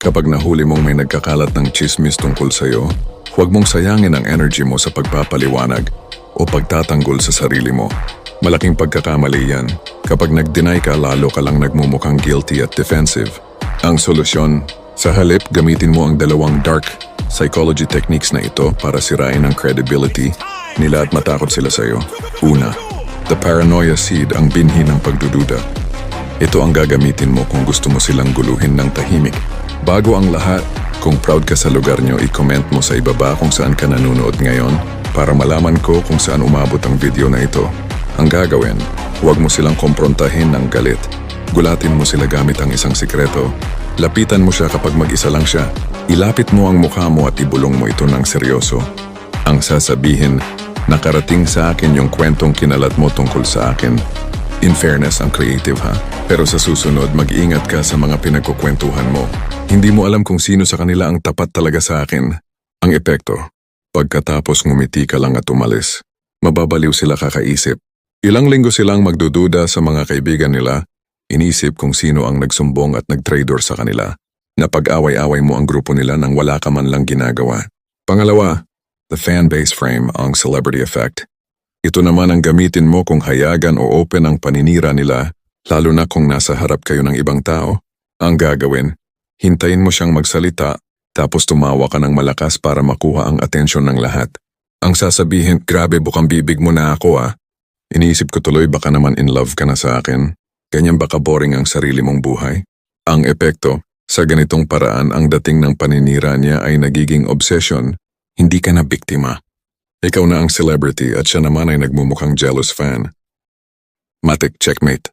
Kapag nahuli mong may nagkakalat ng chismis tungkol sa'yo, huwag mong sayangin ang energy mo sa pagpapaliwanag o pagtatanggol sa sarili mo. Malaking pagkakamali yan. Kapag nag-deny ka, lalo ka lang nagmumukhang guilty at defensive. Ang solusyon, sa halip gamitin mo ang dalawang dark psychology techniques na ito para sirain ang credibility nila at matakot sila sa'yo. Una, the paranoia seed, ang binhi ng pagdududa. Ito ang gagamitin mo kung gusto mo silang guluhin ng tahimik. Bago ang lahat, kung proud ka sa lugar nyo, i-comment mo sa ibaba kung saan ka nanonood ngayon para malaman ko kung saan umabot ang video na ito. Ang gagawin, huwag mo silang komprontahin ng galit. Gulatin mo sila gamit ang isang sikreto. Lapitan mo siya kapag mag-isa lang siya. Ilapit mo ang mukha mo at ibulong mo ito ng seryoso. Ang sasabihin, nakarating sa akin yung kwentong kinalat mo tungkol sa akin. In fairness, ang creative ha. Pero sa susunod, mag-ingat ka sa mga pinagkukwentuhan mo. Hindi mo alam kung sino sa kanila ang tapat talaga sa akin. Ang epekto, pagkatapos ngumiti ka lang at umalis, mababaliw sila kakaisip. Ilang linggo silang magdududa sa mga kaibigan nila, inisip kung sino ang nagsumbong at nag-traitor sa kanila. Napag-away-away mo ang grupo nila nang wala ka man lang ginagawa. Pangalawa, the fan-base frame, ang celebrity effect. Ito naman ang gamitin mo kung hayagan o open ang paninira nila, lalo na kung nasa harap kayo ng ibang tao. Ang gagawin, hintayin mo siyang magsalita, tapos tumawa ka ng malakas para makuha ang atensyon ng lahat. Ang sasabihin, grabe bukang bibig mo na ako ah. Iniisip ko tuloy baka naman in love ka na sa akin. Ganyan baka boring ang sarili mong buhay? Ang epekto, sa ganitong paraan ang dating ng paninira niya ay nagiging obsession, hindi ka na biktima. Ikaw na ang celebrity at siya naman ay nagmumukhang jealous fan. Matik checkmate.